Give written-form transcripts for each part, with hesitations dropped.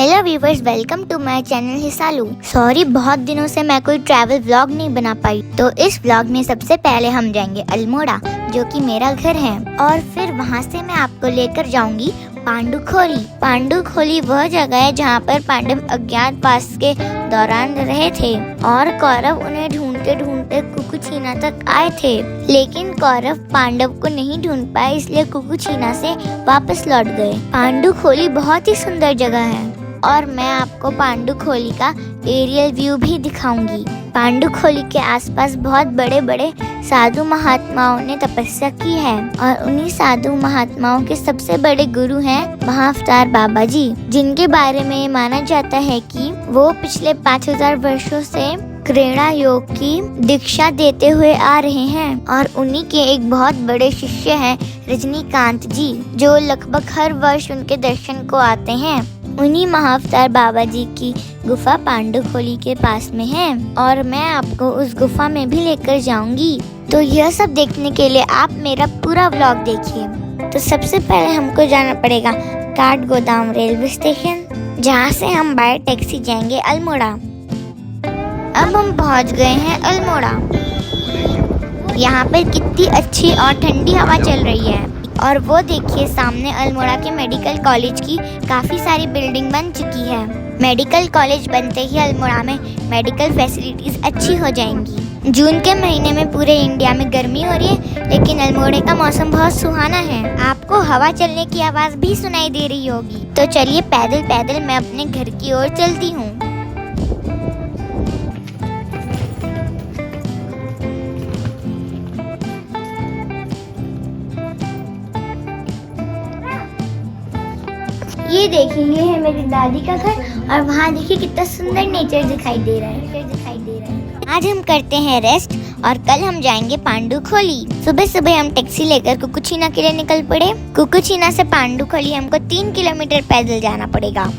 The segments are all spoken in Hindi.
Hello viewers, welcome to my channel Hisalu. Sorry, बहुत दिनों से मैं कोई ट्रैवल व्लॉग नहीं बना पाई। तो इस व्लॉग में सबसे पहले हम जाएंगे अल्मोड़ा, जो कि मेरा घर है, और फिर वहां से मैं आपको लेकर जाऊंगी पांडुखोली। पांडुखोली वह जगह है जहाँ पर पांडव अज्ञातवास के दौरान रहे थे और कौरव उन्हें ढूंढते ढूंढते कुकुछीना तक आए थे, लेकिन कौरव पांडव को नहीं ढूंढ पाए, इसलिए कुकुछीना से वापस लौट गए। पांडुखोली बहुत ही सुंदर जगह है और मैं आपको पांडुखोली का एरियल व्यू भी दिखाऊंगी। पांडुखोली के आसपास बहुत बड़े बड़े साधु महात्माओं ने तपस्या की है और उन्हीं साधु महात्माओं के सबसे बड़े गुरु हैं महाअवतार बाबा जी, जिनके बारे में माना जाता है कि वो पिछले 5000 वर्षों से क्रीड़ा योग की दीक्षा देते हुए आ रहे हैं और उन्हीं के एक बहुत बड़े शिष्य हैं रजनीकांत जी, जो लगभग हर वर्ष उनके दर्शन को आते हैं। उन्हीं महाअवतार बाबा जी की गुफा पांडुखोली के पास में है और मैं आपको उस गुफा में भी लेकर जाऊंगी। तो यह सब देखने के लिए आप मेरा पूरा व्लॉग देखिए। तो सबसे पहले हमको जाना पड़ेगा काठगोदाम रेलवे स्टेशन, जहाँ से हम बाय टैक्सी जाएंगे अल्मोड़ा। अब हम पहुँच गए हैं अल्मोड़ा। यहाँ पर कितनी अच्छी और ठंडी हवा चल रही है और वो देखिए सामने अल्मोड़ा के मेडिकल कॉलेज की काफ़ी सारी बिल्डिंग बन चुकी है। मेडिकल कॉलेज बनते ही अल्मोड़ा में मेडिकल फैसिलिटीज़ अच्छी हो जाएंगी। जून के महीने में पूरे इंडिया में गर्मी हो रही है, लेकिन अल्मोड़े का मौसम बहुत सुहाना है। आपको हवा चलने की आवाज़ भी सुनाई दे रही होगी। तो चलिए पैदल पैदल मैं अपने घर की ओर चलती हूँ। ये देखिए, ये है मेरी दादी का घर और वहाँ देखिए कितना सुंदर नेचर दिखाई दे रहा है। आज हम करते हैं रेस्ट और कल हम जाएंगे पांडुखोली। सुबह सुबह हम टैक्सी लेकर कुकुछीना के लिए निकल पड़े। कुकुछीना से पांडुखोली हमको 3 किलोमीटर पैदल जाना पड़ेगा।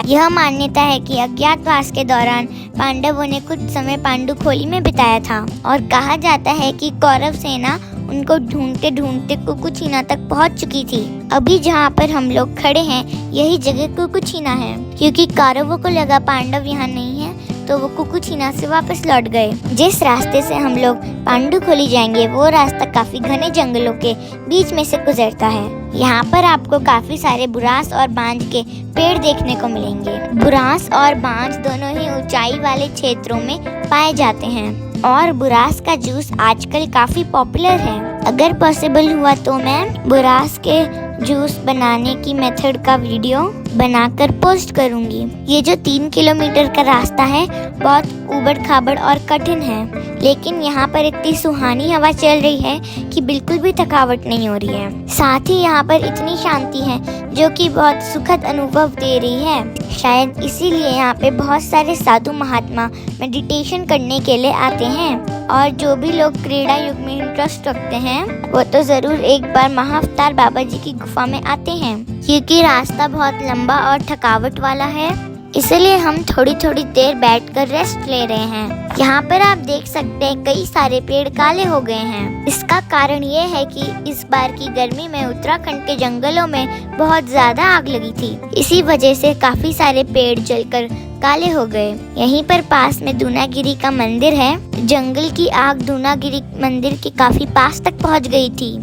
यह मान्यता है कि अज्ञातवास के दौरान पांडवों ने कुछ समय पांडुखोली में बिताया था और कहा जाता है कि कौरव सेना उनको ढूंढते ढूंढते कुकुछीना तक पहुंच चुकी थी। अभी जहां पर हम लोग खड़े हैं यही जगह कुकुछीना है, क्योंकि कौरवों को लगा पांडव यहाँ नहीं है तो वो कुकुछीना से वापस लौट गए। जिस रास्ते से हम लोग पांडुखोली जाएंगे वो रास्ता काफी घने जंगलों के बीच में से गुजरता है। यहाँ पर आपको काफी सारे बुरांस और बांज के पेड़ देखने को मिलेंगे। बुरांस और बांज दोनों ही ऊंचाई वाले क्षेत्रों में पाए जाते हैं और बुरांस का जूस आजकल काफी पॉपुलर है। अगर पॉसिबल हुआ तो मैं बुरांस के जूस बनाने की मेथड का वीडियो बनाकर पोस्ट करूंगी। ये जो 3 किलोमीटर का रास्ता है बहुत ऊबड़ खाबड़ और कठिन है, लेकिन यहाँ पर इतनी सुहानी हवा चल रही है कि बिल्कुल भी थकावट नहीं हो रही है। साथ ही यहाँ पर इतनी शांति है जो कि बहुत सुखद अनुभव दे रही है। शायद इसीलिए यहाँ पे बहुत सारे साधु महात्मा मेडिटेशन करने के लिए आते हैं और जो भी लोग क्रीड़ा युग में इंटरेस्ट रखते हैं वो तो जरूर एक बार महाअवतार बाबा जी की गुफा में आते हैं, क्योंकि रास्ता बहुत लंबा और थकावट वाला है, इसलिए हम थोड़ी थोड़ी देर बैठकर रेस्ट ले रहे हैं। यहाँ पर आप देख सकते हैं कई सारे पेड़ काले हो गए हैं। इसका कारण ये है कि इस बार की गर्मी में उत्तराखंड के जंगलों में बहुत ज्यादा आग लगी थी, इसी वजह से काफी सारे पेड़ जलकर काले हो गए। यहीं पर पास में दूनागिरी का मंदिर है। जंगल की आग दूनागिरी मंदिर के काफी पास तक पहुँच गई थी।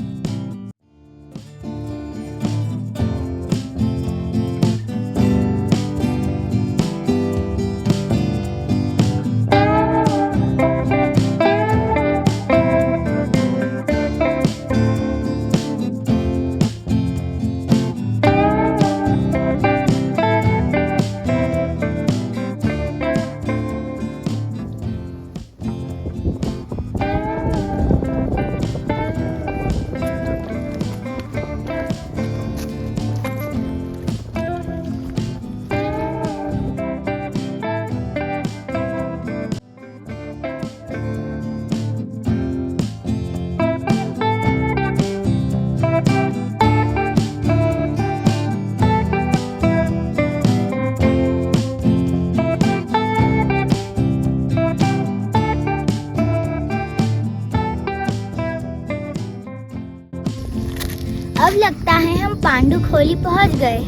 अब लगता है हम पांडुखोली पहुंच गए।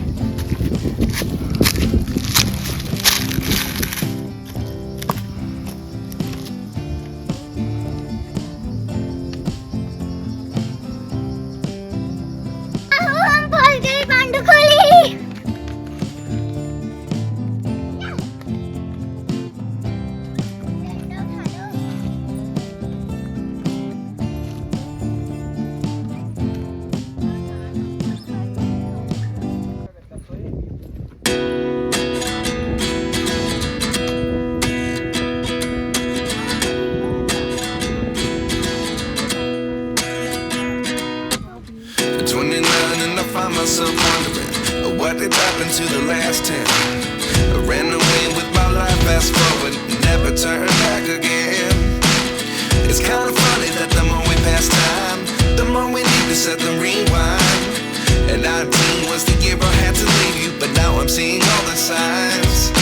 happened to the last 10? I ran away with my life, fast forward, never turn back again. It's kind of funny that the more we pass time, the more we need to set the rewind. And 19 was the year I had to leave you, but now I'm seeing all the signs.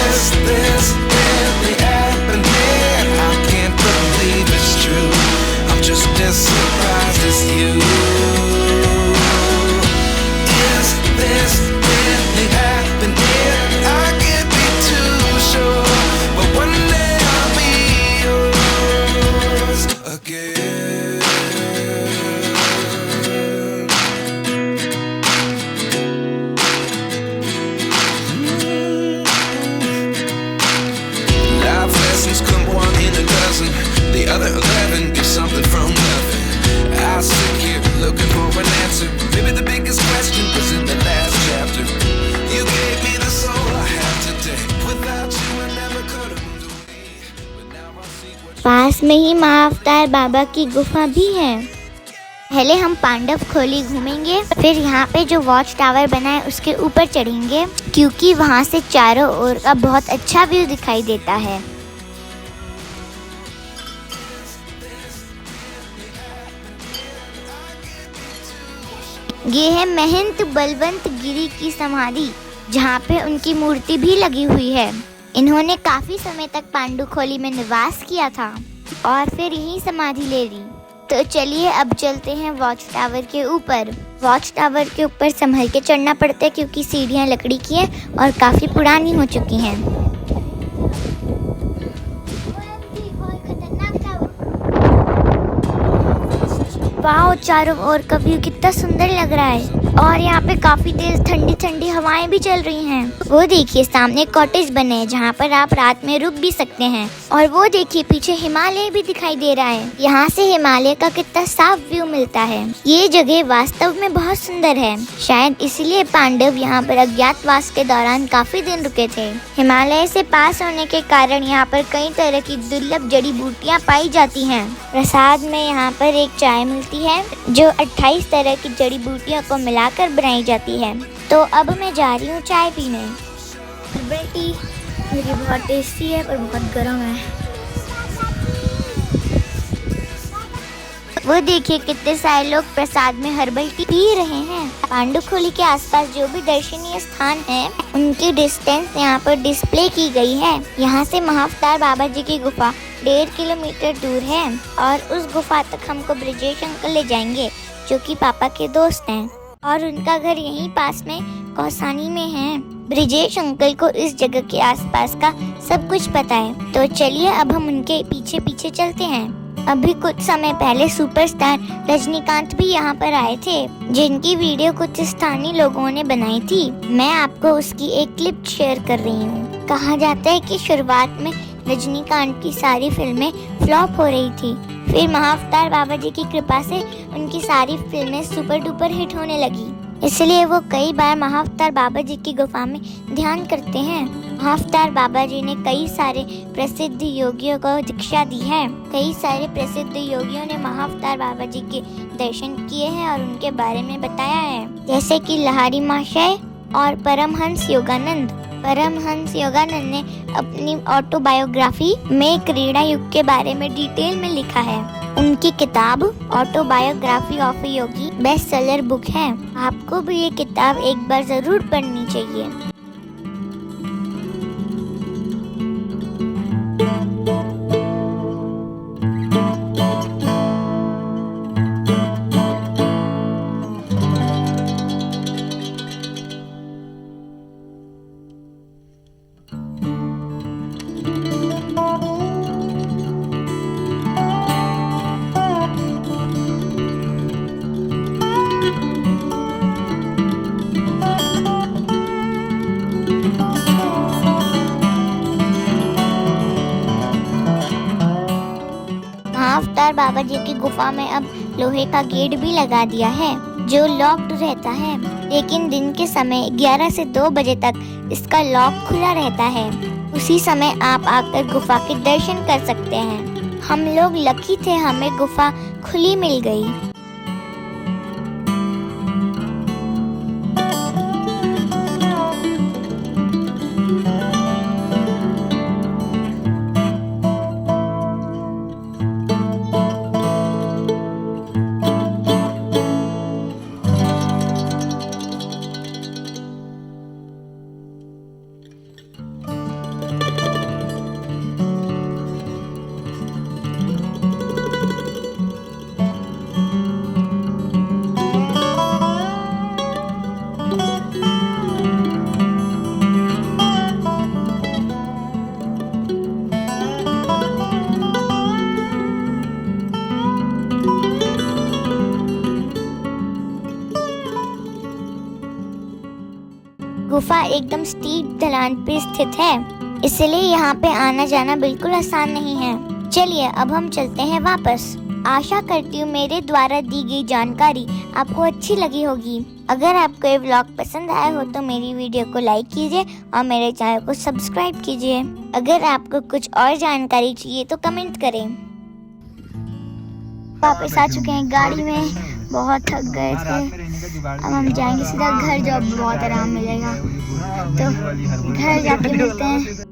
Is this really happening? I can't believe it's true. I'm just as surprised as you. Is this really happening? I can't be too sure, but one day I'll be yours again. Life lessons come one in a dozen. The other 11 get something from nothing. I sit here looking for an answer. Maybe the biggest question was in the last chapter. You gave me the soul I have today. Without you I never could have moved away. But now I see what पास में ही माँ अवतार बाबा की गुफा भी है। पहले हम पांडव खोली घूमेंगे, फिर यहाँ पे जो वॉच टावर बना है उसके ऊपर चढ़ेंगे, क्योंकि वहाँ से चारों ओर का बहुत अच्छा व्यू दिखाई देता है। ये है महंत बलवंत गिरी की समाधि, जहाँ पे उनकी मूर्ति भी लगी हुई है। इन्होंने काफी समय तक पांडुखोली में निवास किया था और फिर यही समाधि ले ली। तो चलिए अब चलते हैं वॉच टावर के ऊपर। वॉच टावर के ऊपर संभल के चढ़ना पड़ता है, क्योंकि सीढ़ियाँ लकड़ी की हैं और काफी पुरानी हो चुकी हैं। वाह, चारों ओर का व्यू कितना सुंदर लग रहा है और यहाँ पे काफी तेज ठंडी ठंडी हवाएं भी चल रही हैं। वो देखिए सामने कॉटेज बने हैं जहाँ पर आप रात में रुक भी सकते हैं। और वो देखिए पीछे हिमालय भी दिखाई दे रहा है। यहाँ से हिमालय का कितना साफ व्यू मिलता है। ये जगह वास्तव में बहुत सुंदर है। शायद इसलिए पांडव यहाँ पर अज्ञातवास के दौरान काफी दिन रुके थे। हिमालय से पास होने के कारण यहाँ पर कई तरह की दुर्लभ जड़ी बूटियाँ पाई जाती हैं। प्रसाद में यहाँ पर एक चाय मिलती है जो 28 तरह की जड़ी बूटियों को मिलाकर बनाई जाती है। तो अब मैं जा रही हूँ चाय पीने। हर्बल टी मेरी बहुत टेस्टी है पर बहुत गर्म है। वो देखिए कितने सारे लोग प्रसाद में हर्बल टी पी रहे हैं। पांडुखोली के आसपास जो भी दर्शनीय स्थान है उनकी डिस्टेंस यहाँ पर डिस्प्ले की गई है। यहाँ से महाअवतार बाबा जी की गुफा 1.5 किलोमीटर दूर है और उस गुफा तक हमको ब्रिजेश अंकल ले जाएंगे, जो कि पापा के दोस्त हैं और उनका घर यहीं पास में कौसानी में है। ब्रिजेश अंकल को इस जगह के आसपास का सब कुछ पता है। तो चलिए अब हम उनके पीछे पीछे चलते हैं। अभी कुछ समय पहले सुपरस्टार रजनीकांत भी यहाँ पर आए थे, जिनकी वीडियो कुछ स्थानीय लोगों ने बनाई थी। मैं आपको उसकी एक क्लिप शेयर कर रही हूँ। कहा जाता है कि शुरुआत में रजनीकांत की सारी फिल्में फ्लॉप हो रही थी, फिर महाअवतार बाबा जी की कृपा से उनकी सारी फिल्में सुपर डुपर हिट होने लगी। इसलिए वो कई बार महाअवतार बाबा जी की गुफा में ध्यान करते हैं। महाअवतार बाबा जी ने कई सारे प्रसिद्ध योगियों को दीक्षा दी है। कई सारे प्रसिद्ध योगियों ने महाअवतार बाबा जी के दर्शन किए हैं और उनके बारे में बताया है, जैसे कि लहारी महाशय और परमहंस योगानंद। परमहंस योगानंद ने अपनी ऑटोबायोग्राफी में क्रीड़ा युग के बारे में डिटेल में लिखा है। उनकी किताब autobiography of A Yogi best seller book है। आपको भी ये किताब एक बार जरूर पढ़नी चाहिए। महाअवतार बाबा जी की गुफा में अब लोहे का गेट भी लगा दिया है जो लॉक्ड रहता है, लेकिन दिन के समय 11 से 2 बजे तक इसका लॉक खुला रहता है। उसी समय आप आकर गुफा के दर्शन कर सकते हैं। हम लोग लकी थे, हमें गुफा खुली मिल गई। गुफा एकदम स्टीप ढलान पे स्थित है, इसलिए यहाँ पे आना जाना बिल्कुल आसान नहीं है। चलिए अब हम चलते हैं वापस। आशा करती हूँ मेरे द्वारा दी गई जानकारी आपको अच्छी लगी होगी। अगर आपको ये व्लॉग पसंद आया हो तो मेरी वीडियो को लाइक कीजिए और मेरे चैनल को सब्सक्राइब कीजिए। अगर आपको कुछ और जानकारी चाहिए तो कमेंट करें। वापस आ चुके हैं गाड़ी में, बहुत थक गए थे। अब हम जाएंगे सीधा घर, जो अब बहुत आराम मिलेगा। तो घर जाके मिलते हैं।